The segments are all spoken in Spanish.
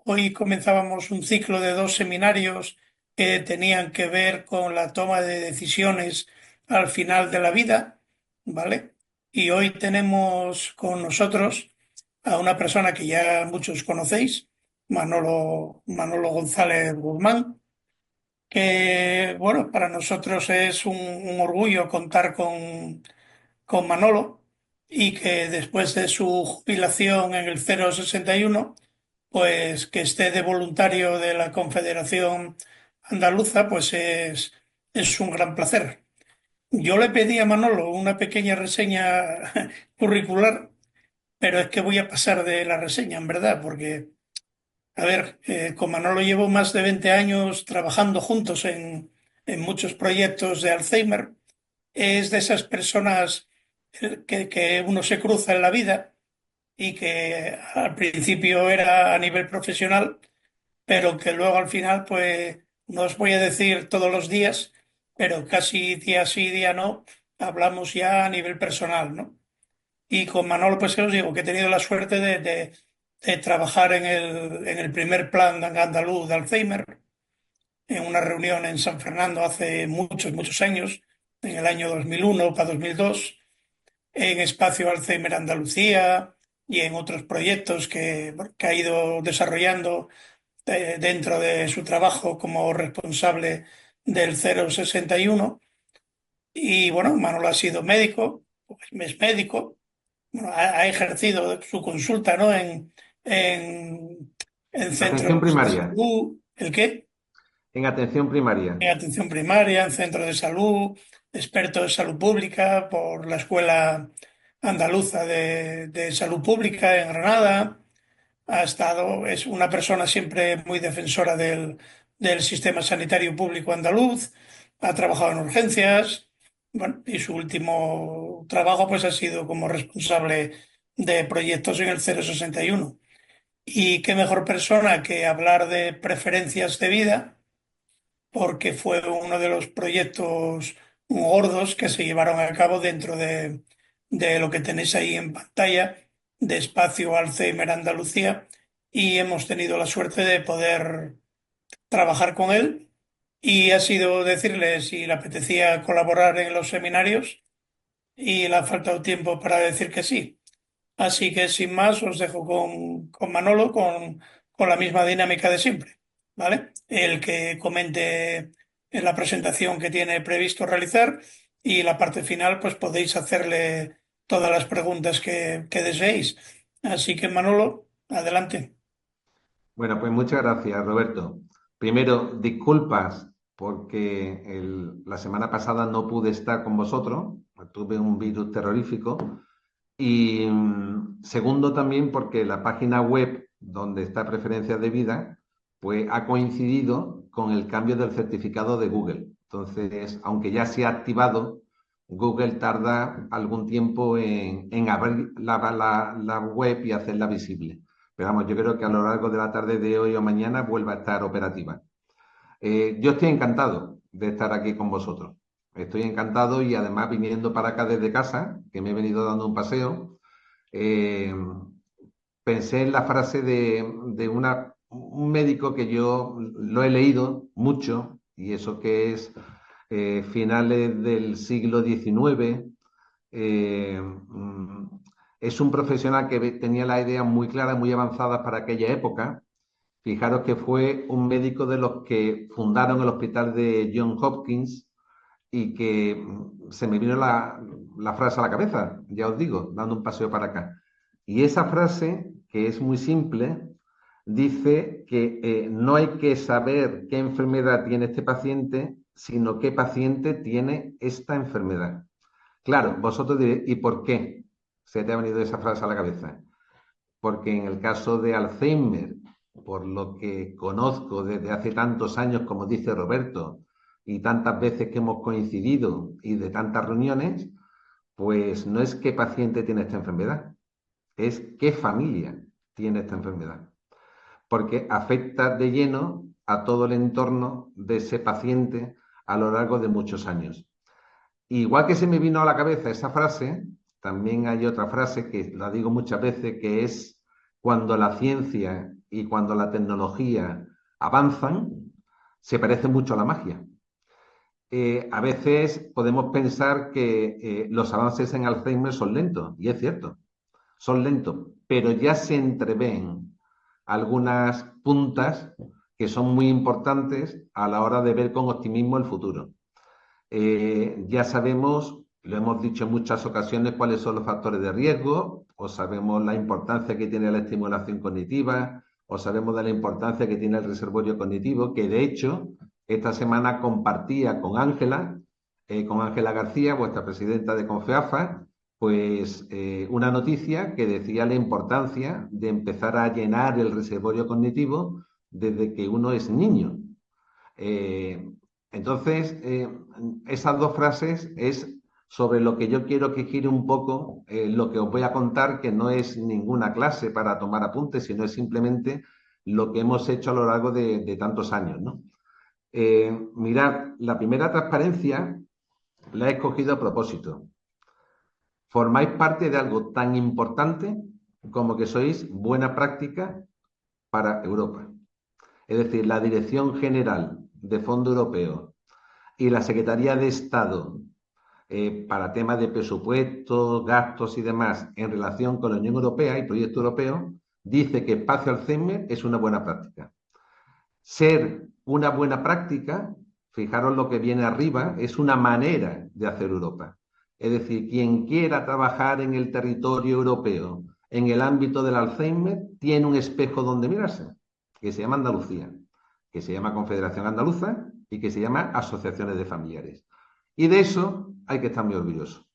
hoy comenzábamos un ciclo de dos seminarios que tenían que ver con la toma de decisiones al final de la vida, ¿vale? Y hoy tenemos con nosotros a una persona que ya muchos conocéis, Manolo González Guzmán, que, bueno, para nosotros es un orgullo contar con Manolo y que después de su jubilación en el 061 pues que esté de voluntario de la Confederación Andaluza, pues es un gran placer. Yo le pedí a Manolo una pequeña reseña curricular, pero es que voy a pasar de la reseña, en verdad, porque, a ver, con Manolo llevo más de 20 años trabajando juntos en muchos proyectos de Alzheimer. Es de esas personas que uno se cruza en la vida y que al principio era a nivel profesional, pero que luego al final, pues, no os voy a decir todos los días, pero casi día sí, día no, hablamos ya a nivel personal, ¿no? Y con Manolo, pues, que os digo que he tenido la suerte de trabajar en el primer plan andaluz de Alzheimer, en una reunión en San Fernando hace muchos, muchos años, en el año 2001 para 2002, en Espacio Alzheimer Andalucía y en otros proyectos que ha ido desarrollando dentro de su trabajo como responsable del 061. Y bueno, Manolo ha sido médico, pues es médico, bueno, ha ejercido su consulta, ¿no? En Atención centros de primaria. salud, ¿el qué? En atención primaria. En atención primaria, en centros de salud, experto en salud pública por la Escuela Andaluza de Salud Pública en Granada. Ha estado, es una persona siempre muy defensora del sistema sanitario público andaluz, ha trabajado en urgencias, bueno, y su último trabajo pues ha sido como responsable de proyectos en el 061. Y qué mejor persona que hablar de preferencias de vida, porque fue uno de los proyectos gordos que se llevaron a cabo dentro de lo que tenéis ahí en pantalla, de Espacio Alzheimer Andalucía, y hemos tenido la suerte de poder trabajar con él y ha sido decirle si le apetecía colaborar en los seminarios y le ha faltado tiempo para decir que sí. Así que sin más os dejo con Manolo con la misma dinámica de siempre, ¿vale? El que comente en la presentación que tiene previsto realizar y la parte final pues podéis hacerle todas las preguntas que deseéis. Así que Manolo, adelante. Bueno, pues muchas gracias, Roberto. Primero, disculpas porque la semana pasada no pude estar con vosotros, tuve un virus terrorífico. Y segundo, también porque la página web donde está preferencias de vida, pues ha coincidido con el cambio del certificado de Google. Entonces, aunque ya se ha activado, Google tarda algún tiempo en abrir la web y hacerla visible. Pero vamos, yo creo que a lo largo de la tarde de hoy o mañana vuelva a estar operativa. Yo estoy encantado de estar aquí con vosotros. Estoy encantado y además viniendo para acá desde casa, que me he venido dando un paseo, eh, pensé en la frase de un médico que yo lo he leído mucho, y eso que es finales del siglo XIX. Es un profesional que tenía las ideas muy claras, muy avanzadas para aquella época. Fijaros que fue un médico de los que fundaron el hospital de John Hopkins y que se me vino la frase a la cabeza, ya os digo, dando un paseo para acá. Y esa frase, que es muy simple, dice que no hay que saber qué enfermedad tiene este paciente, sino qué paciente tiene esta enfermedad. Claro, vosotros diréis, ¿y por qué se te ha venido esa frase a la cabeza? Porque en el caso de Alzheimer, por lo que conozco desde hace tantos años, como dice Roberto, y tantas veces que hemos coincidido y de tantas reuniones, pues no es qué paciente tiene esta enfermedad, es qué familia tiene esta enfermedad, porque afecta de lleno a todo el entorno de ese paciente a lo largo de muchos años. Igual que se me vino a la cabeza esa frase, también hay otra frase que la digo muchas veces, que es cuando la ciencia y cuando la tecnología avanzan, se parece mucho a la magia. A veces podemos pensar que los avances en Alzheimer son lentos, y es cierto, son lentos, pero ya se entreven algunas puntas que son muy importantes a la hora de ver con optimismo el futuro. Ya sabemos, lo hemos dicho en muchas ocasiones, cuáles son los factores de riesgo, o sabemos la importancia que tiene la estimulación cognitiva, o sabemos de la importancia que tiene el reservorio cognitivo, que de hecho esta semana compartía con Ángela García, vuestra presidenta de Confeafa, pues una noticia que decía la importancia de empezar a llenar el reservorio cognitivo desde que uno es niño. Eh, entonces, esas dos frases es sobre lo que yo quiero que gire un poco lo que os voy a contar, que no es ninguna clase para tomar apuntes, sino es simplemente lo que hemos hecho a lo largo de tantos años, ¿no? Mirad, la primera transparencia la he escogido a propósito. Formáis parte de algo tan importante como que sois buena práctica para Europa. Es decir, la Dirección General de Fondo Europeo y la Secretaría de Estado para temas de presupuestos, gastos y demás en relación con la Unión Europea y proyecto europeo, dice que Espacio Alzheimer es una buena práctica. Ser una buena práctica, fijaros lo que viene arriba, es una manera de hacer Europa. Es decir, quien quiera trabajar en el territorio europeo en el ámbito del Alzheimer tiene un espejo donde mirarse, que se llama Andalucía, que se llama Confederación Andaluza y que se llama Asociaciones de Familiares. Y de eso hay que estar muy orgulloso.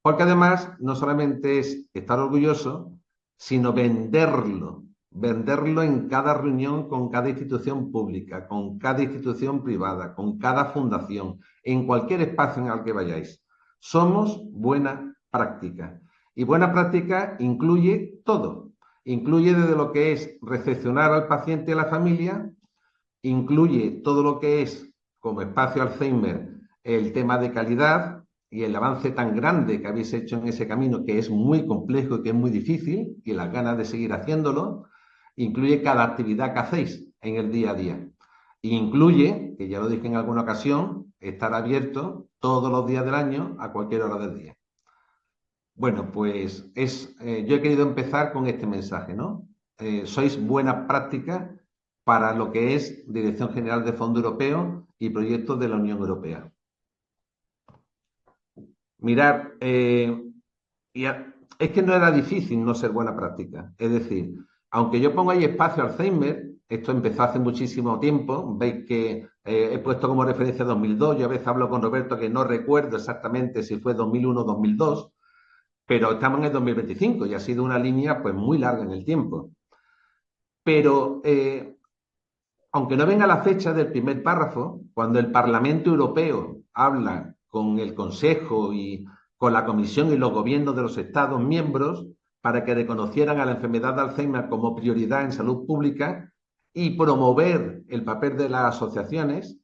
Porque además no solamente es estar orgulloso, sino venderlo en cada reunión con cada institución pública, con cada institución privada, con cada fundación, en cualquier espacio en el que vayáis. Somos buena práctica. Y buena práctica incluye todo. Incluye desde lo que es recepcionar al paciente y a la familia, incluye todo lo que es, como espacio Alzheimer, el tema de calidad y el avance tan grande que habéis hecho en ese camino, que es muy complejo y que es muy difícil, y las ganas de seguir haciéndolo, incluye cada actividad que hacéis en el día a día. Incluye, que ya lo dije en alguna ocasión, estar abierto todos los días del año a cualquier hora del día. Bueno, pues yo he querido empezar con este mensaje, ¿no? Sois buena práctica para lo que es Dirección General de Fondo Europeo y proyectos de la Unión Europea. Mirad, es que no era difícil no ser buena práctica. Es decir, aunque yo pongo ahí espacio Alzheimer, esto empezó hace muchísimo tiempo, veis que he puesto como referencia 2002, yo a veces hablo con Roberto que no recuerdo exactamente si fue 2001 o 2002, pero estamos en el 2025 y ha sido una línea pues muy larga en el tiempo. Pero aunque no venga la fecha del primer párrafo, cuando el Parlamento Europeo habla con el Consejo y con la Comisión y los gobiernos de los Estados miembros para que reconocieran a la enfermedad de Alzheimer como prioridad en salud pública y promover el papel de las asociaciones,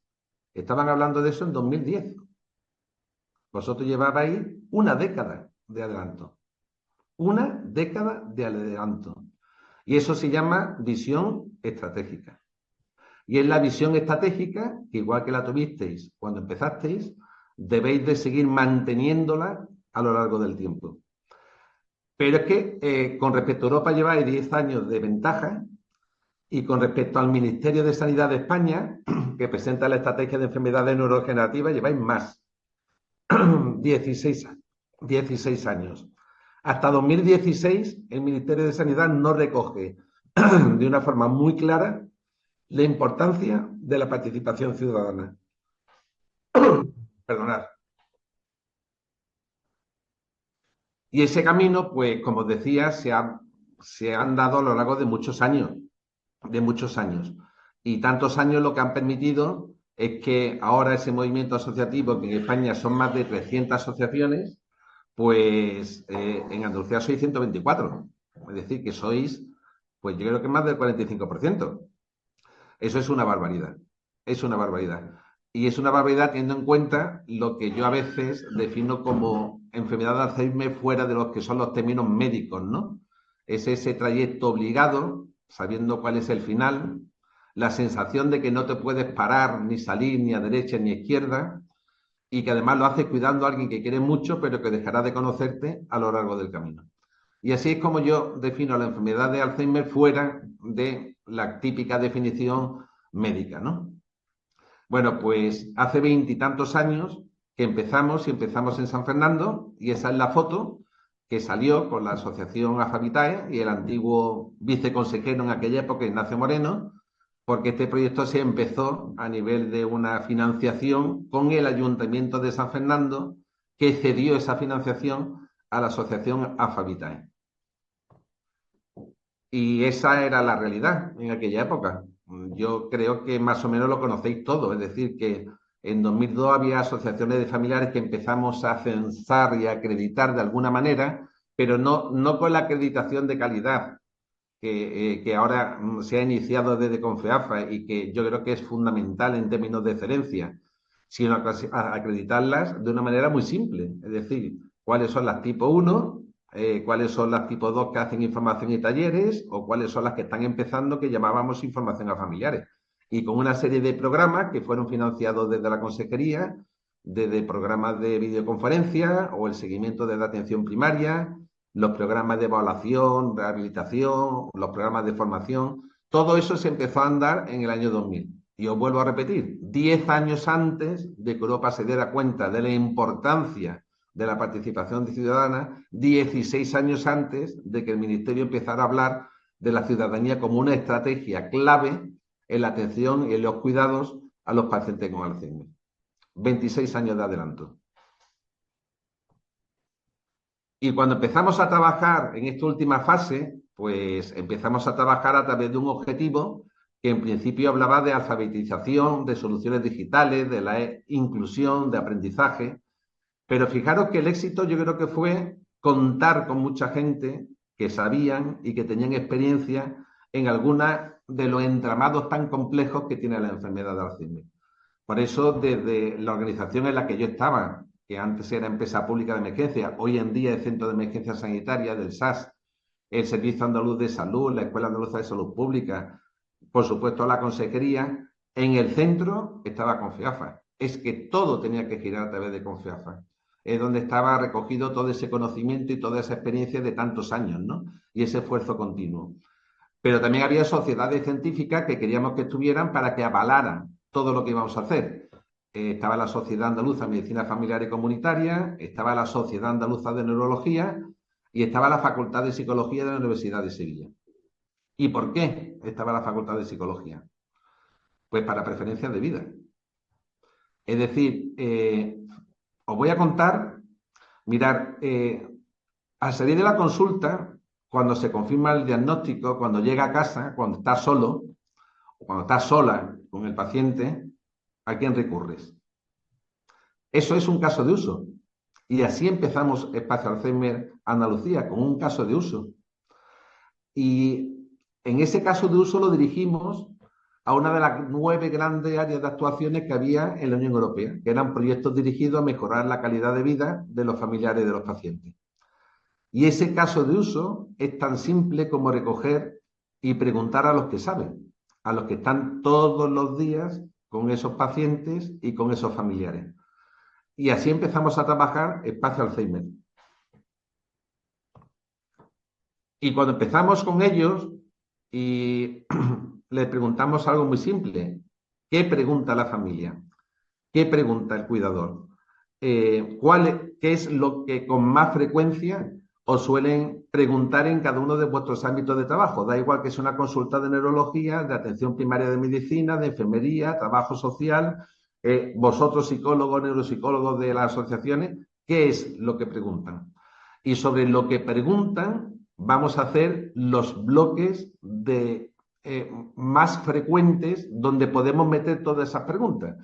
estaban hablando de eso en 2010. Vosotros llevabais una década de adelanto. Una década de adelanto. Y eso se llama visión estratégica. Y es la visión estratégica, que igual que la tuvisteis cuando empezasteis, debéis de seguir manteniéndola a lo largo del tiempo. Pero es que con respecto a Europa lleváis 10 años de ventaja y con respecto al Ministerio de Sanidad de España, que presenta la estrategia de enfermedades neurodegenerativas, lleváis más. 16 años. Hasta 2016, el Ministerio de Sanidad no recoge de una forma muy clara la importancia de la participación ciudadana. Perdonad. Y ese camino, pues, como os decía, se han dado a lo largo de muchos años, Y tantos años lo que han permitido es que ahora ese movimiento asociativo, que en España son más de 300 asociaciones, pues en Andalucía sois 124. Es decir, que sois, pues yo creo que más del 45%. Eso es una barbaridad. Es una barbaridad. Y es una barbaridad teniendo en cuenta lo que yo a veces defino como enfermedad de Alzheimer fuera de los que son los términos médicos, ¿no? Es ese trayecto obligado, sabiendo cuál es el final, la sensación de que no te puedes parar ni salir ni a derecha ni a izquierda, y que además lo haces cuidando a alguien que quieres mucho, pero que dejará de conocerte a lo largo del camino. Y así es como yo defino la enfermedad de Alzheimer fuera de la típica definición médica, ¿no? Bueno, pues hace 20 y tantos años que empezamos y empezamos en San Fernando, y esa es la foto que salió con la asociación AFAVITAE y el antiguo viceconsejero en aquella época, Ignacio Moreno, porque este proyecto se empezó a nivel de una financiación con el Ayuntamiento de San Fernando, que cedió esa financiación a la asociación AFAVITAE. Y esa era la realidad en aquella época. Yo creo que más o menos lo conocéis todo, es decir, que en 2002 había asociaciones de familiares que empezamos a censar y a acreditar de alguna manera, pero no con la acreditación de calidad que ahora se ha iniciado desde Confeafa y que yo creo que es fundamental en términos de excelencia, sino a acreditarlas de una manera muy simple, es decir, cuáles son las tipo 1, cuáles son las tipo 2 que hacen información y talleres, o cuáles son las que están empezando que llamábamos información a familiares. Y con una serie de programas que fueron financiados desde la consejería, desde programas de videoconferencia o el seguimiento de la atención primaria, los programas de evaluación, rehabilitación, los programas de formación, todo eso se empezó a andar en el año 2000. Y os vuelvo a repetir, 10 años antes de que Europa se diera cuenta de la importancia de la participación ciudadana, 16 años antes de que el Ministerio empezara a hablar de la ciudadanía como una estrategia clave en la atención y en los cuidados a los pacientes con Alzheimer. 26 años de adelanto. Y cuando empezamos a trabajar en esta última fase, pues empezamos a trabajar a través de un objetivo que en principio hablaba de alfabetización, de soluciones digitales, de la inclusión, de aprendizaje. Pero fijaros que el éxito yo creo que fue contar con mucha gente que sabían y que tenían experiencia en algunos de los entramados tan complejos que tiene la enfermedad de Alzheimer. Por eso, desde la organización en la que yo estaba, que antes era Empresa Pública de Emergencia, hoy en día es Centro de Emergencia Sanitaria del SAS, el Servicio Andaluz de Salud, la Escuela Andaluza de Salud Pública, por supuesto la Consejería, en el centro estaba Confeafa. Es que todo tenía que girar a través de Confeafa. Es donde estaba recogido todo ese conocimiento y toda esa experiencia de tantos años, ¿no? Y ese esfuerzo continuo. Pero también había sociedades científicas que queríamos que estuvieran para que avalaran todo lo que íbamos a hacer. Estaba la Sociedad Andaluza de Medicina Familiar y Comunitaria, estaba la Sociedad Andaluza de Neurología y estaba la Facultad de Psicología de la Universidad de Sevilla. ¿Y por qué estaba la Facultad de Psicología? Pues para preferencias de vida. Es decir, os voy a contar, mirar, al salir de la consulta, cuando se confirma el diagnóstico, cuando llega a casa, cuando estás solo, o cuando estás sola con el paciente, ¿a quién recurres? Eso es un caso de uso. Y así empezamos Espacio Alzheimer Andalucía, con un caso de uso. Y en ese caso de uso lo dirigimos a una de las 9 grandes áreas de actuaciones que había en la Unión Europea, que eran proyectos dirigidos a mejorar la calidad de vida de los familiares de los pacientes. Y ese caso de uso es tan simple como recoger y preguntar a los que saben, a los que están todos los días con esos pacientes y con esos familiares. Y así empezamos a trabajar Espacio Alzheimer. Y cuando empezamos con ellos y les preguntamos algo muy simple, ¿qué pregunta la familia? ¿Qué pregunta el cuidador? ¿Qué es lo que con más frecuencia os suelen preguntar en cada uno de vuestros ámbitos de trabajo? Da igual que sea una consulta de neurología, de atención primaria de medicina, de enfermería, trabajo social, vosotros psicólogos, neuropsicólogos de las asociaciones, ¿qué es lo que preguntan? Y sobre lo que preguntan vamos a hacer los bloques de más frecuentes donde podemos meter todas esas preguntas.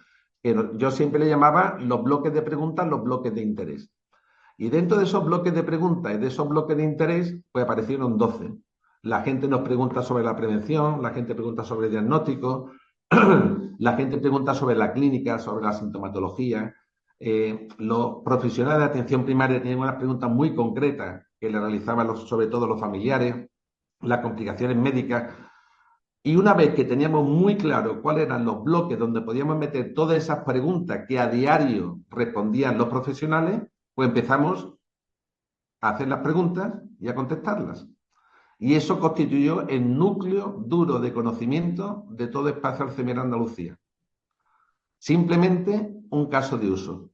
Yo siempre le llamaba los bloques de preguntas, los bloques de interés. Y dentro de esos bloques de preguntas y de esos bloques de interés, pues aparecieron 12. La gente nos pregunta sobre la prevención, la gente pregunta sobre el diagnóstico, la gente pregunta sobre la clínica, sobre la sintomatología. Los profesionales de atención primaria tienen unas preguntas muy concretas que le realizaban sobre todo los familiares, las complicaciones médicas. Y una vez que teníamos muy claro cuáles eran los bloques donde podíamos meter todas esas preguntas que a diario respondían los profesionales, pues empezamos a hacer las preguntas y a contestarlas. Y eso constituyó el núcleo duro de conocimiento de todo Espacio Alzheimer Andalucía. Simplemente un caso de uso.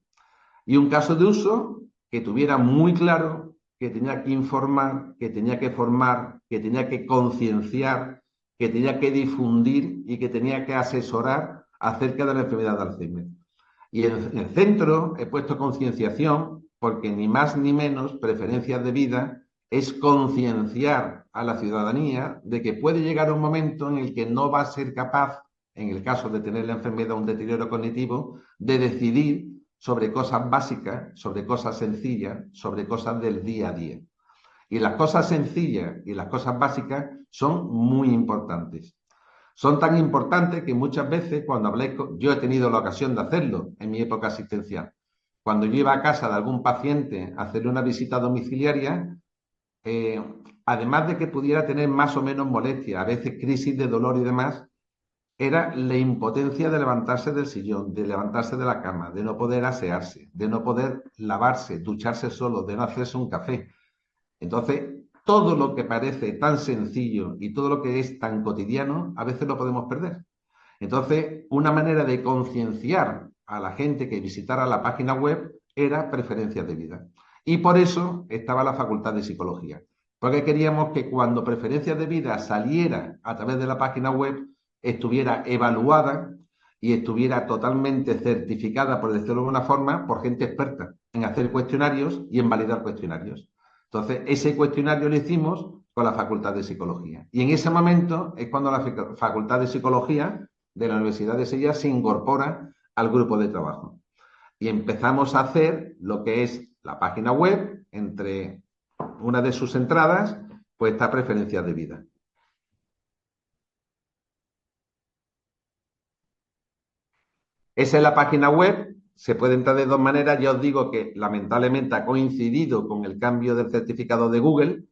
Y un caso de uso que tuviera muy claro que tenía que informar, que tenía que formar, que tenía que concienciar, que tenía que difundir y que tenía que asesorar acerca de la enfermedad de Alzheimer. Y en el centro he puesto concienciación porque ni más ni menos preferencias de vida es concienciar a la ciudadanía de que puede llegar un momento en el que no va a ser capaz, en el caso de tener la enfermedad o un deterioro cognitivo, de decidir sobre cosas básicas, sobre cosas sencillas, sobre cosas del día a día. Y las cosas sencillas y las cosas básicas son muy importantes. Son tan importantes que muchas veces cuando habléis, yo he tenido la ocasión de hacerlo en mi época asistencial. Cuando yo iba a casa de algún paciente a hacerle una visita domiciliaria, eh, además de que pudiera tener más o menos molestia, a veces crisis de dolor y demás, era la impotencia de levantarse del sillón, de levantarse de la cama, de no poder asearse, de no poder lavarse, ducharse solo, de no hacerse un café. Entonces, todo lo que parece tan sencillo y todo lo que es tan cotidiano, a veces lo podemos perder. Entonces, una manera de concienciar a la gente que visitara la página web era preferencias de vida. Y por eso estaba la Facultad de Psicología. Porque queríamos que cuando preferencias de vida saliera a través de la página web, estuviera evaluada y estuviera totalmente certificada, por decirlo de alguna forma, por gente experta en hacer cuestionarios y en validar cuestionarios. Entonces, ese cuestionario lo hicimos con la Facultad de Psicología. Y en ese momento es cuando la Facultad de Psicología de la Universidad de Sevilla se incorpora al grupo de trabajo. Y empezamos a hacer lo que es la página web, entre una de sus entradas, pues está preferencias de vida. Esa es la página web, se puede entrar de dos maneras. Ya os digo que lamentablemente ha coincidido con el cambio del certificado de Google.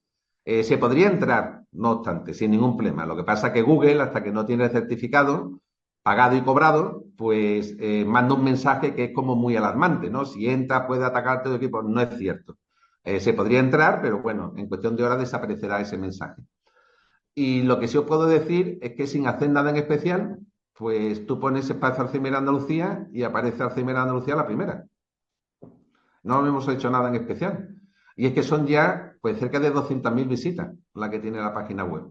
Se podría entrar, no obstante, sin ningún problema. Lo que pasa es que Google, hasta que no tiene el certificado pagado y cobrado, pues manda un mensaje que es como muy alarmante, ¿no? Si entra, puede atacarte tu equipo. No es cierto. Se podría entrar, pero bueno, en cuestión de horas desaparecerá ese mensaje. Y lo que sí os puedo decir es que sin hacer nada en especial, pues tú pones Espacio Alzheimer Andalucía y aparece Alzheimer Andalucía la primera. No hemos hecho nada en especial. Y es que son ya pues cerca de 200.000 visitas la que tiene la página web.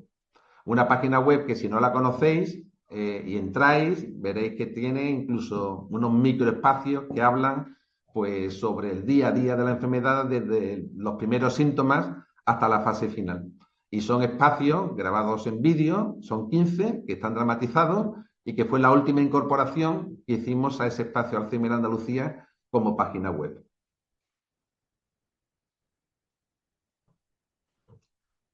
Una página web que si no la conocéis y entráis, veréis que tiene incluso unos microespacios que hablan pues sobre el día a día de la enfermedad desde los primeros síntomas hasta la fase final. Y son espacios grabados en vídeo, son 15 que están dramatizados y que fue la última incorporación que hicimos a ese espacio Alzheimer Andalucía como página web.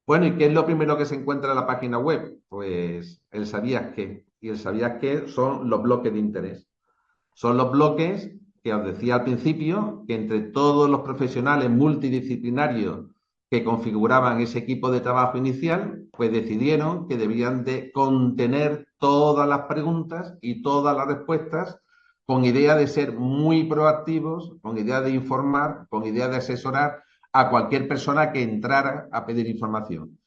Bueno, ¿y qué es lo primero que se encuentra en la página web? Pues el sabías qué. Y el sabías qué son los bloques de interés. Son los bloques que os decía al principio, que entre todos los profesionales multidisciplinarios que configuraban ese equipo de trabajo inicial, pues decidieron que debían de contener todas las preguntas y todas las respuestas con idea de ser muy proactivos, con idea de informar, con idea de asesorar a cualquier persona que entrara a pedir información.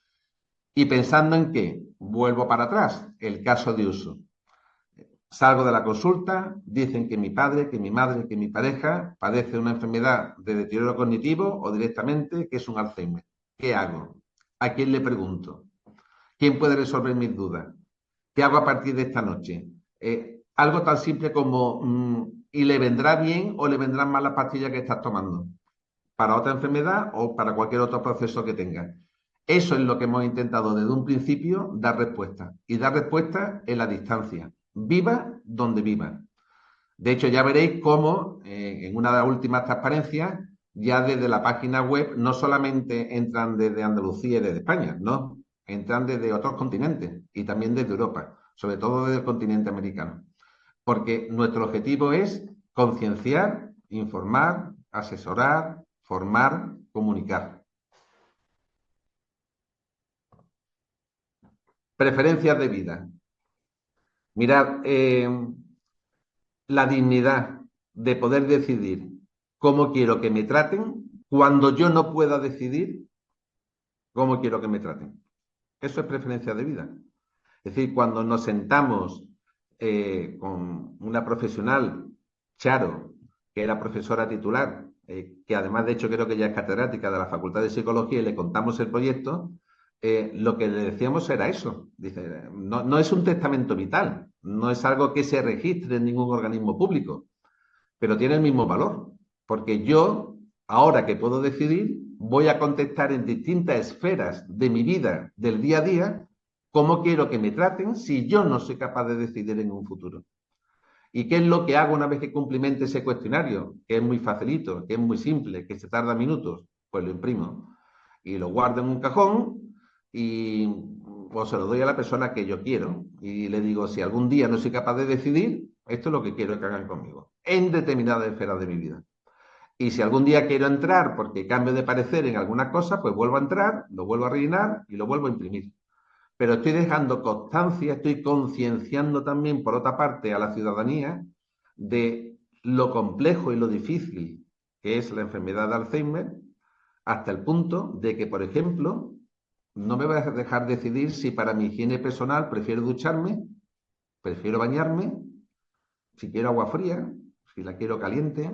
Y pensando en que, vuelvo para atrás, el caso de uso. Salgo de la consulta, dicen que mi padre, que mi madre, que mi pareja padece una enfermedad de deterioro cognitivo o directamente que es un Alzheimer. ¿Qué hago? ¿A quién le pregunto? ¿Quién puede resolver mis dudas? ¿Qué hago a partir de esta noche? Algo tan simple como, ¿y le vendrá bien o le vendrán mal las pastillas que estás tomando? Para otra enfermedad o para cualquier otro proceso que tenga. Eso es lo que hemos intentado desde un principio dar respuesta. Y dar respuesta en la distancia. Viva donde viva. De hecho, ya veréis cómo en una de las últimas transparencias, ya desde la página web, no solamente entran desde Andalucía y desde España, no, entran desde otros continentes y también desde Europa, sobre todo desde el continente americano. Porque nuestro objetivo es concienciar, informar, asesorar, formar, comunicar. Preferencias de vida. Mirad, la dignidad de poder decidir cómo quiero que me traten cuando yo no pueda decidir cómo quiero que me traten. Eso es preferencia de vida. Es decir, cuando nos sentamos con una profesional, Charo, que era profesora titular, que además de hecho creo que ya es catedrática de la Facultad de Psicología, y le contamos el proyecto, lo que le decíamos era eso. Dice, no, no es un testamento vital, no es algo que se registre en ningún organismo público, pero tiene el mismo valor, porque yo, ahora que puedo decidir, voy a contestar en distintas esferas de mi vida, del día a día, cómo quiero que me traten si yo no soy capaz de decidir en un futuro. ¿Y qué es lo que hago una vez que cumplimente ese cuestionario? Que es muy facilito, que es muy simple, que se tarda minutos. Pues lo imprimo y lo guardo en un cajón y o se lo doy a la persona que yo quiero. Y le digo, si algún día no soy capaz de decidir, esto es lo que quiero que hagan conmigo, en determinadas esferas de mi vida. Y si algún día quiero entrar porque cambio de parecer en alguna cosa, pues vuelvo a entrar, lo vuelvo a rellenar y lo vuelvo a imprimir. Pero estoy dejando constancia, estoy concienciando también, por otra parte, a la ciudadanía de lo complejo y lo difícil que es la enfermedad de Alzheimer, hasta el punto de que, por ejemplo, no me voy a dejar decidir si para mi higiene personal prefiero ducharme, prefiero bañarme, si quiero agua fría, si la quiero caliente,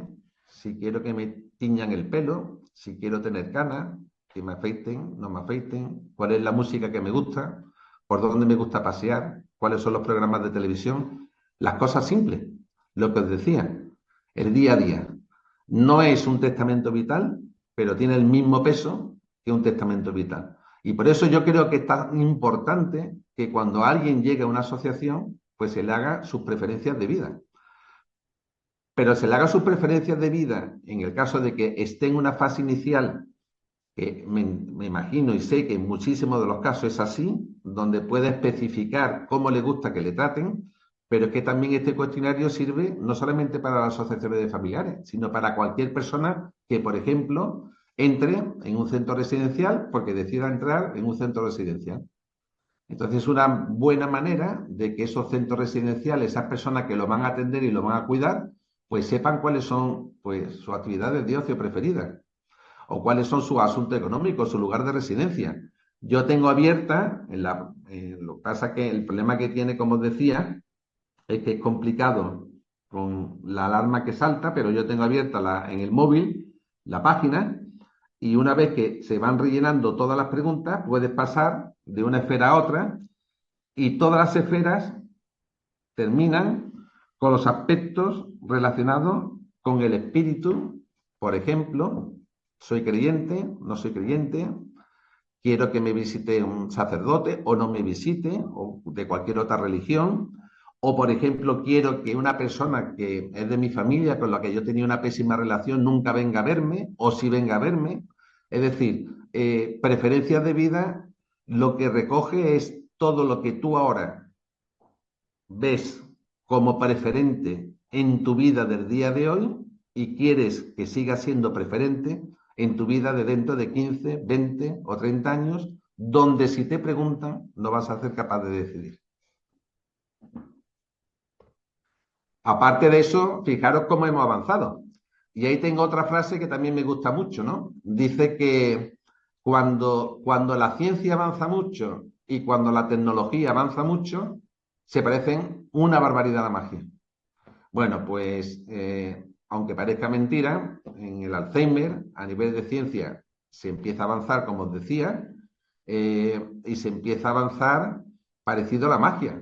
si quiero que me tiñan el pelo, si quiero tener canas, que me afeiten, no me afeiten, cuál es la música que me gusta, por dónde me gusta pasear, cuáles son los programas de televisión, las cosas simples, lo que os decía, el día a día. No es un testamento vital, pero tiene el mismo peso que un testamento vital. Y por eso yo creo que es tan importante que cuando alguien llegue a una asociación, pues se le haga sus preferencias de vida. Pero se le haga sus preferencias de vida en el caso de que esté en una fase inicial, que me imagino y sé que en muchísimos de los casos es así, donde puede especificar cómo le gusta que le traten, pero es que también este cuestionario sirve no solamente para las asociaciones de familiares, sino para cualquier persona que, por ejemplo, entre en un centro residencial porque decida entrar en un centro residencial. Entonces, es una buena manera de que esos centros residenciales, esas personas que lo van a atender y lo van a cuidar, pues sepan cuáles son pues, sus actividades de ocio preferidas o cuáles son sus asuntos económicos, su lugar de residencia. Yo tengo abierta, lo que pasa que el problema que tiene, como os decía, es que es complicado con la alarma que salta, pero yo tengo abierta en el móvil la página y una vez que se van rellenando todas las preguntas, puedes pasar de una esfera a otra y todas las esferas terminan con los aspectos relacionados con el espíritu. Por ejemplo, soy creyente, no soy creyente, quiero que me visite un sacerdote o no me visite, o de cualquier otra religión, o por ejemplo, quiero que una persona que es de mi familia, con la que yo tenía una pésima relación, nunca venga a verme, o si venga a verme. Es decir, preferencias de vida, lo que recoge es todo lo que tú ahora ves como preferente en tu vida del día de hoy y quieres que siga siendo preferente en tu vida de dentro de 15, 20 o 30 años, donde si te preguntan no vas a ser capaz de decidir. Aparte de eso, fijaros cómo hemos avanzado. Y ahí tengo otra frase que también me gusta mucho, ¿no? Dice que cuando la ciencia avanza mucho y cuando la tecnología avanza mucho, se parecen una barbaridad a la magia. Bueno, pues aunque parezca mentira, en el Alzheimer, a nivel de ciencia, se empieza a avanzar, como os decía, y se empieza a avanzar parecido a la magia.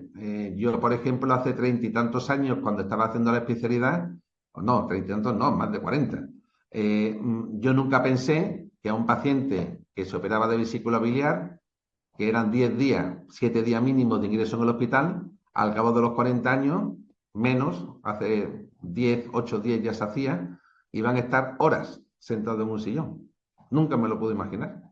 Yo, por ejemplo, hace 30 y tantos años, cuando estaba haciendo la especialidad, o no, 30 y tantos no, más de 40, yo nunca pensé que a un paciente que se operaba de vesícula biliar, que eran 10 días, 7 días mínimos de ingreso en el hospital, al cabo de los 40 años, menos, hace 10, 8, 10 ya se hacía, iban a estar horas sentados en un sillón. Nunca me lo pude imaginar.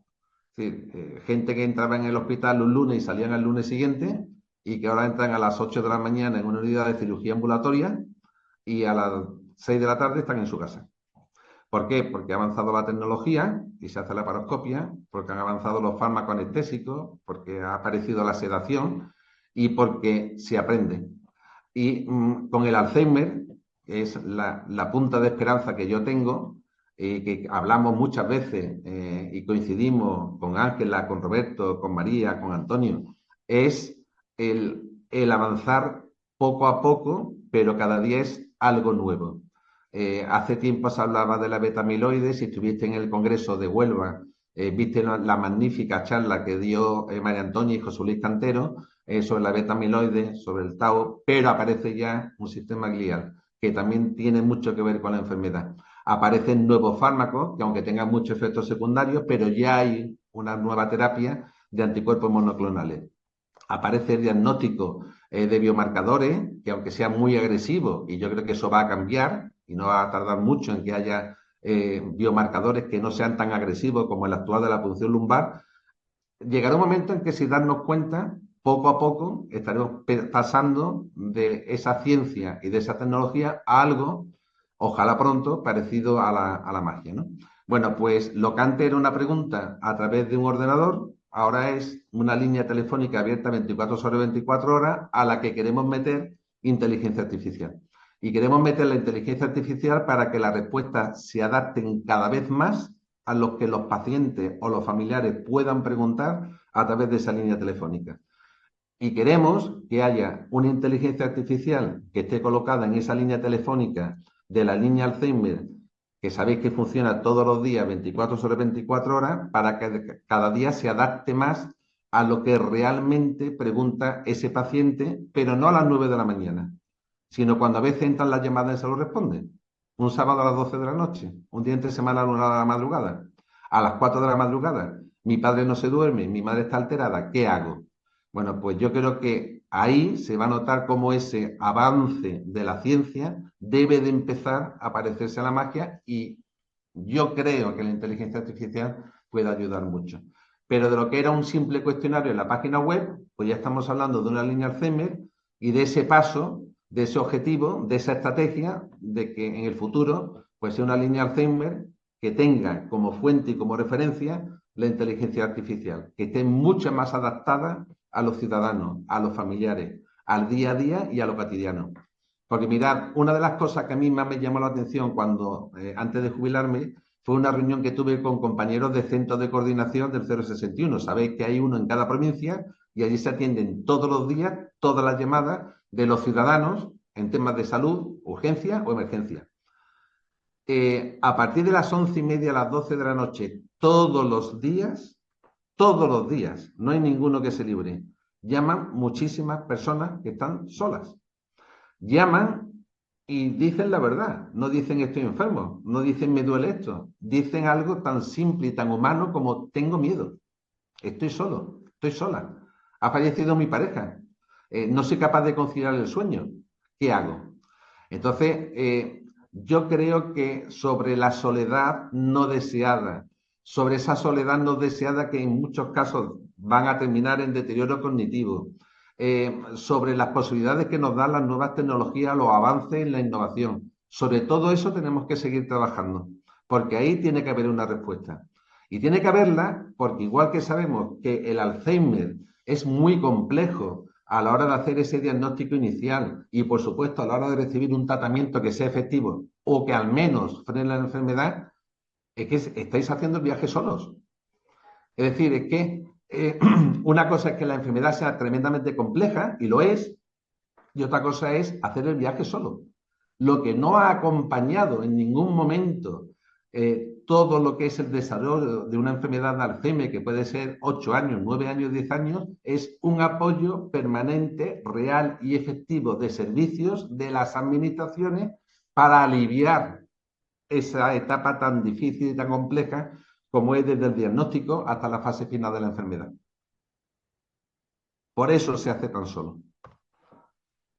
Es decir, gente que entraba en el hospital un lunes y salían el lunes siguiente y que ahora entran a las 8 de la mañana en una unidad de cirugía ambulatoria y a las 6 de la tarde están en su casa. ¿Por qué? Porque ha avanzado la tecnología y se hace la laparoscopia, porque han avanzado los fármacos anestésicos, porque ha aparecido la sedación y porque se aprende. Y con el Alzheimer, que es la punta de esperanza que yo tengo, que hablamos muchas veces y coincidimos con Ángela, con Roberto, con María, con Antonio, es el avanzar poco a poco, pero cada día es algo nuevo. Hace tiempo se hablaba de la beta-amiloide. Si estuviste en el Congreso de Huelva, viste la magnífica charla que dio María Antonia y José Luis Cantero sobre la beta-amiloide, sobre el tau, pero aparece ya un sistema glial que también tiene mucho que ver con la enfermedad. Aparecen nuevos fármacos que aunque tengan muchos efectos secundarios, pero ya hay una nueva terapia de anticuerpos monoclonales. Aparece el diagnóstico de biomarcadores, que aunque sea muy agresivo, y yo creo que eso va a cambiar, y no va a tardar mucho en que haya biomarcadores que no sean tan agresivos como el actual de la punción lumbar, llegará un momento en que si darnos cuenta, poco a poco estaremos pasando de esa ciencia y de esa tecnología a algo, ojalá pronto, parecido a la magia, ¿no? Bueno, pues lo que antes era una pregunta a través de un ordenador, ahora es una línea telefónica abierta 24 sobre 24 horas a la que queremos meter inteligencia artificial. Y queremos meter la inteligencia artificial para que las respuestas se adapten cada vez más a los que los pacientes o los familiares puedan preguntar a través de esa línea telefónica. Y queremos que haya una inteligencia artificial que esté colocada en esa línea telefónica de la línea Alzheimer, que sabéis que funciona todos los días 24 sobre 24 horas, para que cada día se adapte más a lo que realmente pregunta ese paciente, pero no a las 9 de la mañana, sino cuando a veces entran las llamadas y se lo responden. Un sábado a las 12 de la noche, un día entre semana a la madrugada, a las 4 de la madrugada. Mi padre no se duerme, mi madre está alterada, ¿qué hago? Bueno, pues yo creo que ahí se va a notar cómo ese avance de la ciencia debe de empezar a parecerse a la magia, y yo creo que la inteligencia artificial puede ayudar mucho. Pero de lo que era un simple cuestionario en la página web, pues ya estamos hablando de una línea Alzheimer y de ese paso, de ese objetivo, de esa estrategia, de que en el futuro pues sea una línea Alzheimer que tenga como fuente y como referencia la inteligencia artificial, que esté mucho más adaptada a los ciudadanos, a los familiares, al día a día y a lo cotidiano. Porque mirad, una de las cosas que a mí más me llamó la atención cuando, antes de jubilarme, fue una reunión que tuve con compañeros de centros de coordinación del 061. Sabéis que hay uno en cada provincia y allí se atienden todos los días todas las llamadas de los ciudadanos en temas de salud, urgencia o emergencia. A partir de las 11:30 a las 12 de la noche, todos los días, no hay ninguno que se libre, llaman muchísimas personas que están solas. Llaman y dicen la verdad, no dicen estoy enfermo, no dicen me duele esto, dicen algo tan simple y tan humano como tengo miedo, estoy solo, estoy sola, ha fallecido mi pareja, no soy capaz de conciliar el sueño, ¿qué hago? Entonces, yo creo que sobre la soledad no deseada, sobre esa soledad no deseada que en muchos casos van a terminar en deterioro cognitivo, sobre las posibilidades que nos dan las nuevas tecnologías, los avances en la innovación. Sobre todo eso tenemos que seguir trabajando, porque ahí tiene que haber una respuesta. Y tiene que haberla porque igual que sabemos que el Alzheimer es muy complejo a la hora de hacer ese diagnóstico inicial y, por supuesto, a la hora de recibir un tratamiento que sea efectivo o que al menos frene la enfermedad, es que estáis haciendo el viaje solos. Es decir, es que una cosa es que la enfermedad sea tremendamente compleja, y lo es, y otra cosa es hacer el viaje solo. Lo que no ha acompañado en ningún momento todo lo que es el desarrollo de una enfermedad de Alzheimer, que puede ser 8 años, 9 años, 10 años, es un apoyo permanente, real y efectivo de servicios de las administraciones para aliviar esa etapa tan difícil y tan compleja como es desde el diagnóstico hasta la fase final de la enfermedad. Por eso se hace tan solo.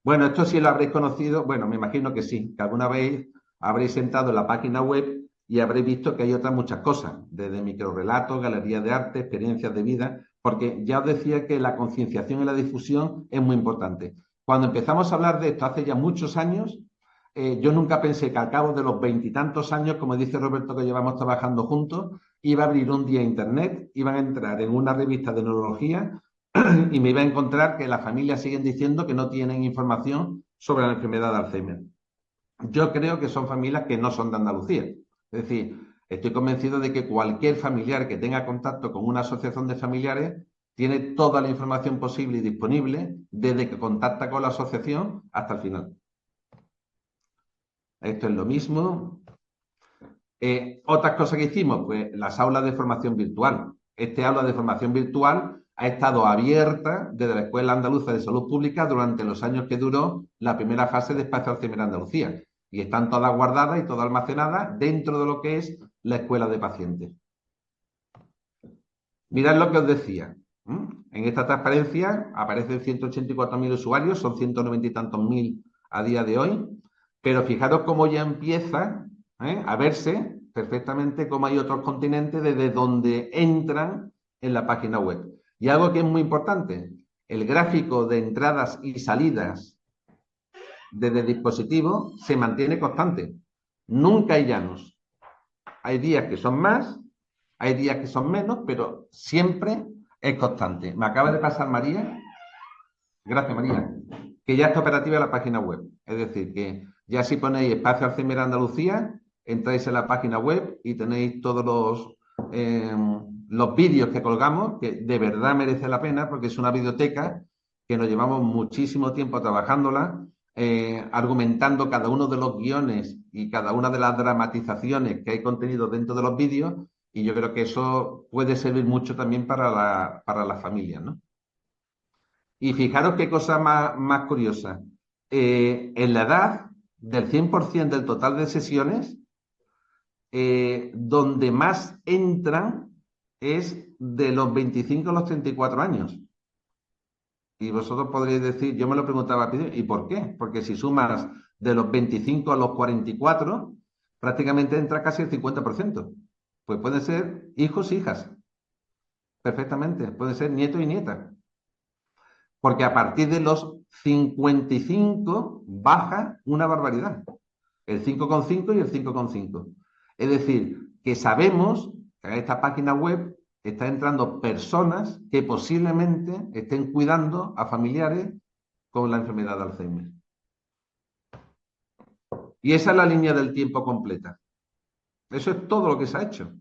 Bueno, esto sí lo habréis conocido, bueno, me imagino que sí, que alguna vez habréis entrado en la página web y habréis visto que hay otras muchas cosas, desde microrelatos, galerías de arte, experiencias de vida, porque ya os decía que la concienciación y la difusión es muy importante. Cuando empezamos a hablar de esto hace ya muchos años, Yo nunca pensé que al cabo de los veintitantos años, como dice Roberto, que llevamos trabajando juntos, iba a abrir un día internet, iban a entrar en una revista de neurología y me iba a encontrar que las familias siguen diciendo que no tienen información sobre la enfermedad de Alzheimer. Yo creo que son familias que no son de Andalucía. Es decir, estoy convencido de que cualquier familiar que tenga contacto con una asociación de familiares tiene toda la información posible y disponible desde que contacta con la asociación hasta el final. Esto es lo mismo. Otras cosas que hicimos, pues las aulas de formación virtual. Este aula de formación virtual ha estado abierta desde la Escuela Andaluza de Salud Pública durante los años que duró la primera fase de Espacio Alzheimer Andalucía. Y están todas guardadas y todas almacenadas dentro de lo que es la escuela de pacientes. Mirad lo que os decía. En esta transparencia aparecen 184.000 usuarios, son 190 y tantos mil a día de hoy, pero fijaros cómo ya empieza a verse perfectamente cómo hay otros continentes desde donde entran en la página web. Y algo que es muy importante, el gráfico de entradas y salidas desde el dispositivo se mantiene constante. Nunca hay llanos. Hay días que son más, hay días que son menos, pero siempre es constante. Me acaba de pasar María, gracias María, que ya está operativa la página web. Es decir, que ya si ponéis Espacio Alzheimer Andalucía, entráis en la página web y tenéis todos los vídeos que colgamos, que de verdad merece la pena porque es una biblioteca que nos llevamos muchísimo tiempo trabajándola, argumentando cada uno de los guiones y cada una de las dramatizaciones que hay contenido dentro de los vídeos, y yo creo que eso puede servir mucho también para las familias, ¿no? Y fijaros qué cosa más curiosa. En la edad del 100% del total de sesiones, donde más entran es de los 25 a los 34 años. Y vosotros podríais decir, yo me lo preguntaba, ¿y por qué? Porque si sumas de los 25 a los 44, prácticamente entra casi el 50%. Pues pueden ser hijos e hijas, perfectamente. Pueden ser nietos y nietas. Porque a partir de los 55 baja una barbaridad. El 5,5 y el 5,5. Es decir, que sabemos que a esta página web está entrando personas que posiblemente estén cuidando a familiares con la enfermedad de Alzheimer. Y esa es la línea del tiempo completa. Eso es todo lo que se ha hecho.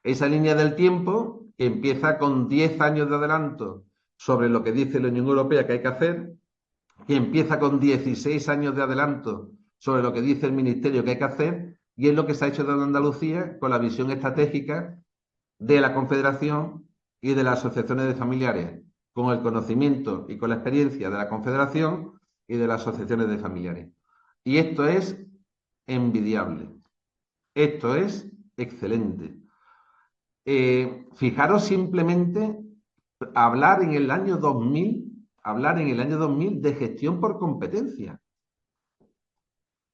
Esa línea del tiempo que empieza con 10 años de adelanto sobre lo que dice la Unión Europea que hay que hacer, que empieza con 16 años de adelanto sobre lo que dice el Ministerio que hay que hacer, y es lo que se ha hecho desde Andalucía con la visión estratégica de la Confederación y de las asociaciones de familiares, con el conocimiento y con la experiencia de la Confederación y de las asociaciones de familiares. Y esto es envidiable. Esto es excelente. Fijaros simplemente hablar en el año 2000 de gestión por competencia.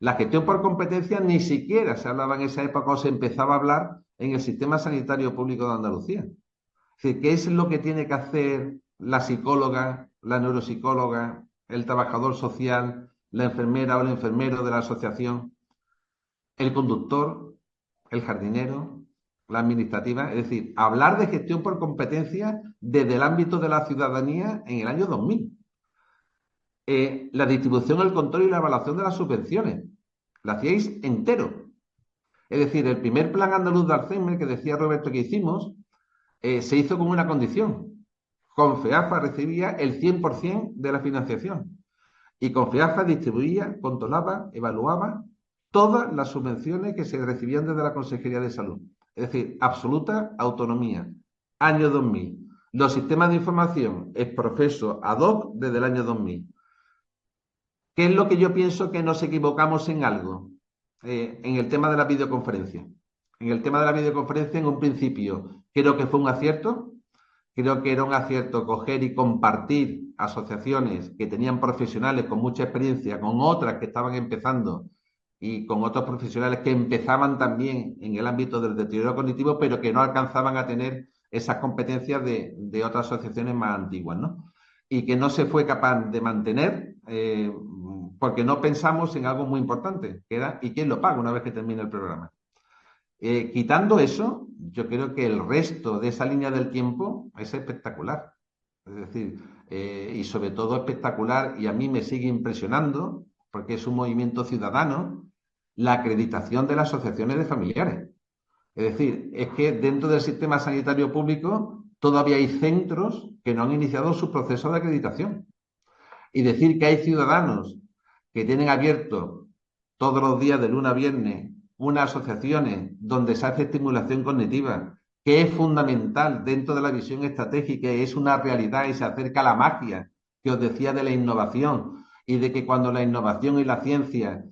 La gestión por competencia ni siquiera se hablaba en esa época o se empezaba a hablar en el sistema sanitario público de Andalucía. Es decir, ¿qué es lo que tiene que hacer la psicóloga, la neuropsicóloga, el trabajador social, la enfermera o el enfermero de la asociación, el conductor, el jardinero, la administrativa? Es decir, hablar de gestión por competencia desde el ámbito de la ciudadanía en el año 2000. La distribución, el control y la evaluación de las subvenciones. La hacíais entero. Es decir, el primer plan andaluz de Alzheimer que decía Roberto que hicimos, se hizo con una condición. Confeafa recibía el 100% de la financiación. Y Confeafa distribuía, controlaba, evaluaba todas las subvenciones que se recibían desde la Consejería de Salud. Es decir, absoluta autonomía. Año 2000. Los sistemas de información es proceso ad hoc desde el año 2000. ¿Qué es lo que yo pienso que nos equivocamos en algo? En el tema de la videoconferencia. En el tema de la videoconferencia, en un principio, creo que fue un acierto. Creo que era un acierto coger y compartir asociaciones que tenían profesionales con mucha experiencia, con otras que estaban empezando y con otros profesionales que empezaban también en el ámbito del deterioro cognitivo, pero que no alcanzaban a tener esas competencias de otras asociaciones más antiguas, ¿no? Y que no se fue capaz de mantener porque no pensamos en algo muy importante, que era ¿y quién lo paga una vez que termine el programa? Quitando eso, yo creo que el resto de esa línea del tiempo es espectacular. Es decir, y sobre todo espectacular, y a mí me sigue impresionando, porque es un movimiento ciudadano, la acreditación de las asociaciones de familiares. Es decir, es que dentro del sistema sanitario público todavía hay centros que no han iniciado su proceso de acreditación. Y decir que hay ciudadanos que tienen abierto todos los días de lunes a viernes unas asociaciones donde se hace estimulación cognitiva, que es fundamental dentro de la visión estratégica, es una realidad y se acerca a la magia que os decía de la innovación y de que cuando la innovación y la ciencia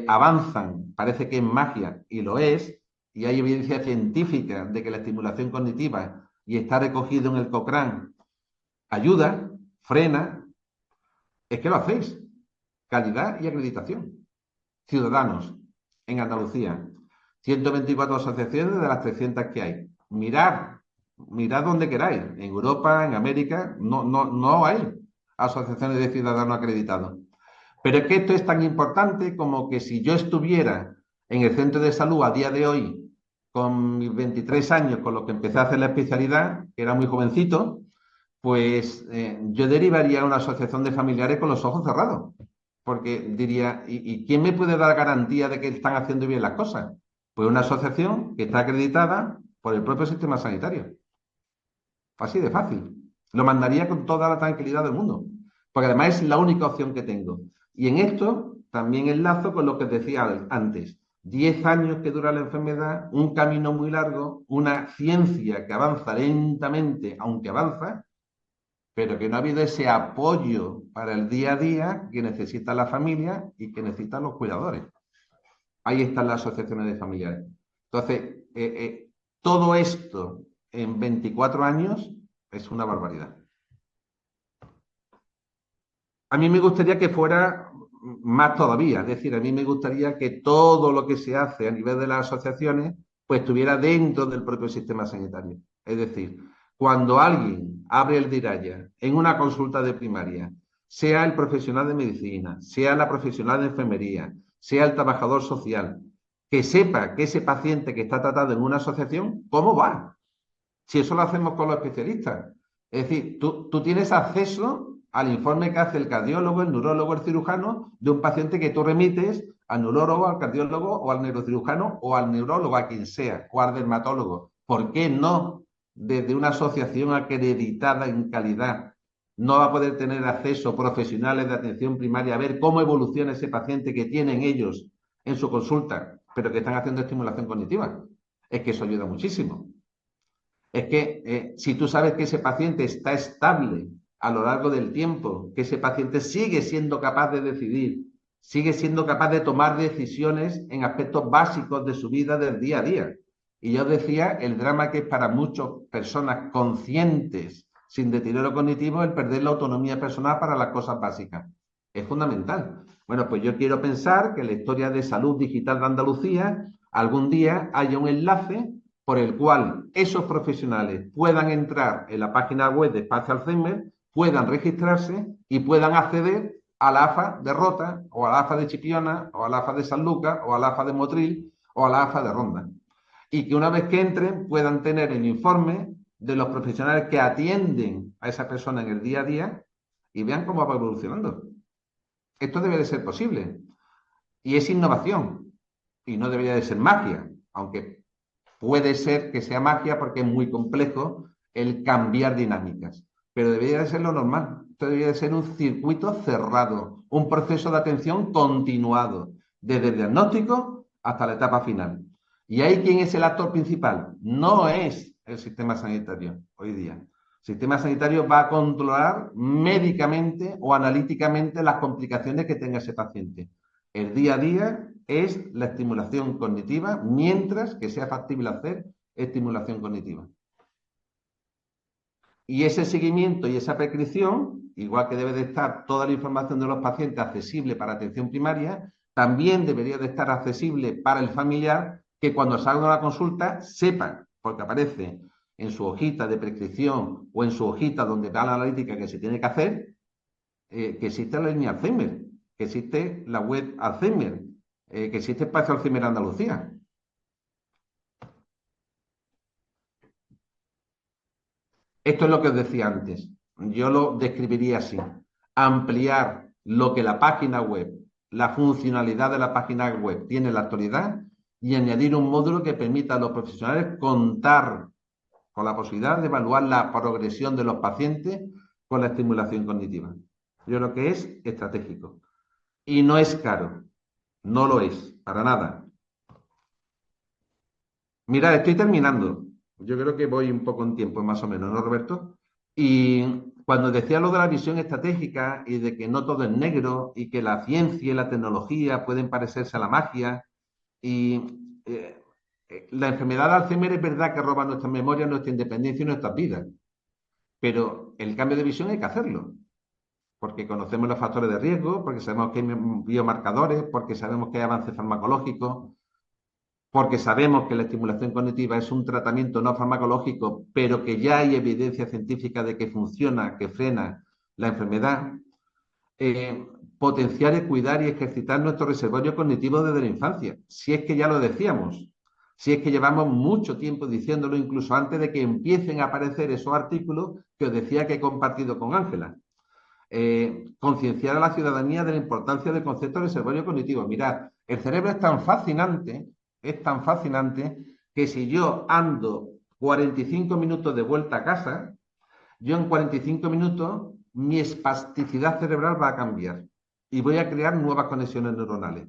avanzan, parece que es magia y lo es, y hay evidencia científica de que la estimulación cognitiva y está recogido en el Cochrane ayuda, frena, es que lo hacéis. Calidad y acreditación. Ciudadanos en Andalucía. 124 asociaciones de las 300 que hay. Mirad donde queráis. En Europa, en América, no hay asociaciones de ciudadanos acreditados. Pero es que esto es tan importante como que si yo estuviera en el centro de salud a día de hoy, con mis 23 años, con lo que empecé a hacer la especialidad, que era muy jovencito, pues yo derivaría a una asociación de familiares con los ojos cerrados, porque diría, ¿y quién me puede dar garantía de que están haciendo bien las cosas? Pues una asociación que está acreditada por el propio sistema sanitario. Así de fácil. Lo mandaría con toda la tranquilidad del mundo, porque además es la única opción que tengo. Y en esto también enlazo con lo que decía antes. 10 años que dura la enfermedad, un camino muy largo, una ciencia que avanza lentamente, aunque avanza, pero que no ha habido ese apoyo para el día a día que necesita la familia y que necesitan los cuidadores. Ahí están las asociaciones de familiares. Entonces, todo esto en 24 años es una barbaridad. A mí me gustaría que fuera más todavía, es decir, a mí me gustaría que todo lo que se hace a nivel de las asociaciones pues estuviera dentro del propio sistema sanitario. Es decir, cuando alguien abre el DIRAYA en una consulta de primaria, sea el profesional de medicina, sea la profesional de enfermería, sea el trabajador social, que sepa que ese paciente que está tratado en una asociación, ¿cómo va? Si eso lo hacemos con los especialistas. Es decir, tú tienes acceso al informe que hace el cardiólogo, el neurólogo, el cirujano de un paciente que tú remites al neurólogo, al cardiólogo o al neurocirujano o al neurólogo, a quien sea, o al dermatólogo. ¿Por qué no desde una asociación acreditada en calidad no va a poder tener acceso profesionales de atención primaria a ver cómo evoluciona ese paciente que tienen ellos en su consulta, pero que están haciendo estimulación cognitiva? Es que eso ayuda muchísimo. Es que si tú sabes que ese paciente está estable a lo largo del tiempo, que ese paciente sigue siendo capaz de decidir, sigue siendo capaz de tomar decisiones en aspectos básicos de su vida del día a día. Y yo decía el drama que es para muchas personas conscientes, sin deterioro cognitivo, el perder la autonomía personal para las cosas básicas. Es fundamental. Bueno, pues yo quiero pensar que en la historia de salud digital de Andalucía algún día haya un enlace por el cual esos profesionales puedan entrar en la página web de Espacio Alzheimer, puedan registrarse y puedan acceder a la AFA de Rota, o a la AFA de Chipiona, o a la AFA de San Lucas, o a la AFA de Motril, o a la AFA de Ronda. Y que una vez que entren puedan tener el informe de los profesionales que atienden a esa persona en el día a día y vean cómo va evolucionando. Esto debe de ser posible. Y es innovación. Y no debería de ser magia, aunque puede ser que sea magia porque es muy complejo el cambiar dinámicas, pero debería de ser lo normal. Esto debería de ser un circuito cerrado, un proceso de atención continuado, desde el diagnóstico hasta la etapa final. ¿Y ahí quién es el actor principal? No es el sistema sanitario hoy día. El sistema sanitario va a controlar médicamente o analíticamente las complicaciones que tenga ese paciente. El día a día es la estimulación cognitiva, mientras que sea factible hacer estimulación cognitiva. Y ese seguimiento y esa prescripción, igual que debe de estar toda la información de los pacientes accesible para atención primaria, también debería de estar accesible para el familiar, que cuando salga a la consulta sepa, porque aparece en su hojita de prescripción o en su hojita donde va la analítica que se tiene que hacer, que existe la línea Alzheimer, que existe la web Alzheimer, que existe Espacio Alzheimer Andalucía. Esto es lo que os decía antes. Yo lo describiría así. Ampliar lo que la página web, la funcionalidad de la página web tiene en la actualidad y añadir un módulo que permita a los profesionales contar con la posibilidad de evaluar la progresión de los pacientes con la estimulación cognitiva. Yo creo que es estratégico. Y no es caro. No lo es, para nada. Mira, estoy terminando. Yo creo que voy un poco en tiempo, más o menos, ¿no, Roberto? Y cuando decía lo de la visión estratégica y de que no todo es negro y que la ciencia y la tecnología pueden parecerse a la magia y la enfermedad de Alzheimer es verdad que roba nuestra memoria, nuestra independencia y nuestras vidas, pero el cambio de visión hay que hacerlo, porque conocemos los factores de riesgo, porque sabemos que hay biomarcadores, porque sabemos que hay avances farmacológicos, porque sabemos que la estimulación cognitiva es un tratamiento no farmacológico, pero que ya hay evidencia científica de que funciona, que frena la enfermedad, eh, potenciar y cuidar y ejercitar nuestro reservorio cognitivo desde la infancia, si es que ya lo decíamos, si es que llevamos mucho tiempo diciéndolo, incluso antes de que empiecen a aparecer esos artículos que os decía que he compartido con Ángela. Concienciar a la ciudadanía de la importancia del concepto de reservorio cognitivo. Mirad, el cerebro es tan fascinante que si yo ando 45 minutos de vuelta a casa, yo en 45 minutos mi espasticidad cerebral va a cambiar y voy a crear nuevas conexiones neuronales.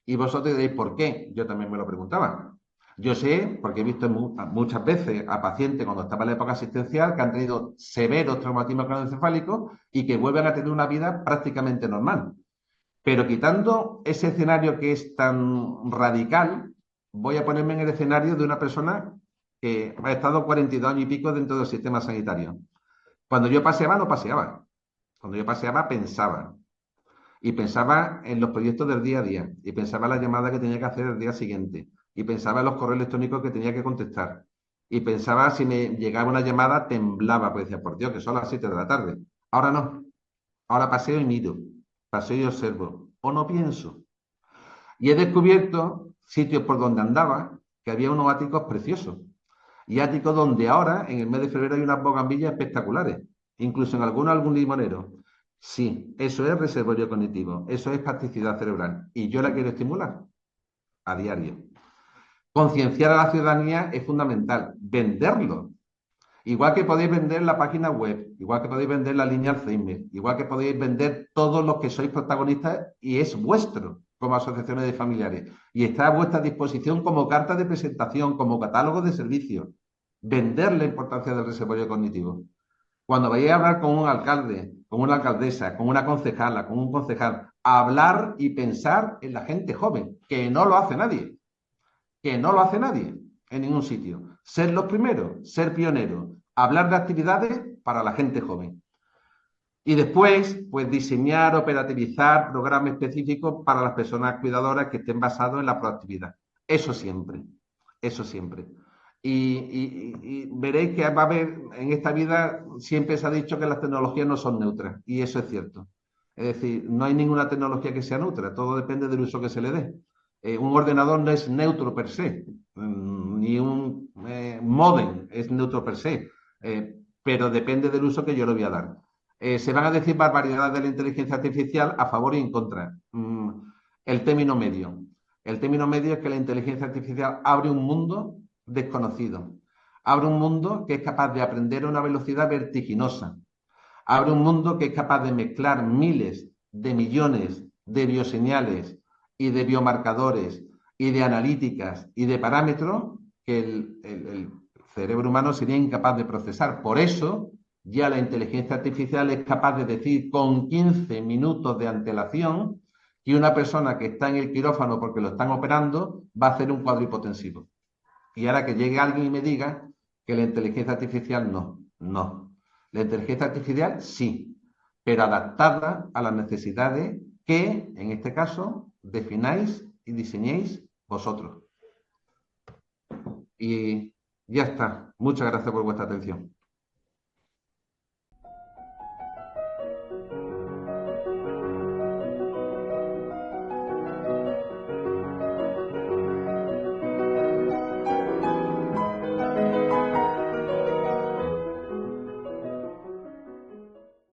Y vosotros diréis, ¿por qué? Yo también me lo preguntaba. Yo sé, porque he visto muchas veces a pacientes cuando estaba en la época asistencial que han tenido severos traumatismos craneoencefálicos y que vuelven a tener una vida prácticamente normal. Pero quitando ese escenario que es tan radical, voy a ponerme en el escenario de una persona que ha estado 42 años y pico dentro del sistema sanitario. Cuando yo paseaba, no paseaba. Cuando yo paseaba, pensaba. Y pensaba en los proyectos del día a día. Y pensaba en la llamada que tenía que hacer el día siguiente. Y pensaba en los correos electrónicos que tenía que contestar. Y pensaba si me llegaba una llamada, temblaba, pues decía, por Dios, que son las 7 de la tarde. Ahora no. Ahora paseo y miro. Paseo y observo. O no pienso. Y he descubierto sitios por donde andaba que había unos áticos preciosos. Y áticos donde ahora, en el mes de febrero, hay unas bogambillas espectaculares. Incluso en algunos, algún limonero. Sí, eso es reservorio cognitivo. Eso es plasticidad cerebral. Y yo la quiero estimular a diario. Concienciar a la ciudadanía es fundamental. Venderlo. Igual que podéis vender la página web, igual que podéis vender la línea Alzheimer, igual que podéis vender todos los que sois protagonistas y es vuestro como asociaciones de familiares. Y está a vuestra disposición como carta de presentación, como catálogo de servicios. Vender la importancia del reservorio cognitivo. Cuando vayáis a hablar con un alcalde, con una alcaldesa, con una concejala, con un concejal, hablar y pensar en la gente joven, que no lo hace nadie, que no lo hace nadie en ningún sitio. Ser los primeros, ser pioneros, hablar de actividades para la gente joven. Y después, pues diseñar, operativizar programas específicos para las personas cuidadoras que estén basados en la proactividad. Eso siempre, eso siempre. Y veréis que va a haber, en esta vida siempre se ha dicho que las tecnologías no son neutras, y eso es cierto. Es decir, no hay ninguna tecnología que sea neutra, todo depende del uso que se le dé. Un ordenador no es neutro per se, ni un módem es neutro per se, pero depende del uso que yo le voy a dar. Se van a decir barbaridades de la inteligencia artificial a favor y en contra. El término medio. El término medio es que la inteligencia artificial abre un mundo desconocido. Abre un mundo que es capaz de aprender a una velocidad vertiginosa. Abre un mundo que es capaz de mezclar miles de millones de bioseñales y de biomarcadores y de analíticas y de parámetros que el cerebro humano sería incapaz de procesar. Por eso, ya la inteligencia artificial es capaz de decir con 15 minutos de antelación que una persona que está en el quirófano porque lo están operando va a hacer un cuadripotensivo. Y ahora que llegue alguien y me diga que la inteligencia artificial no. La inteligencia artificial sí, pero adaptada a las necesidades que, en este caso, defináis y diseñéis vosotros. Y ya está. Muchas gracias por vuestra atención.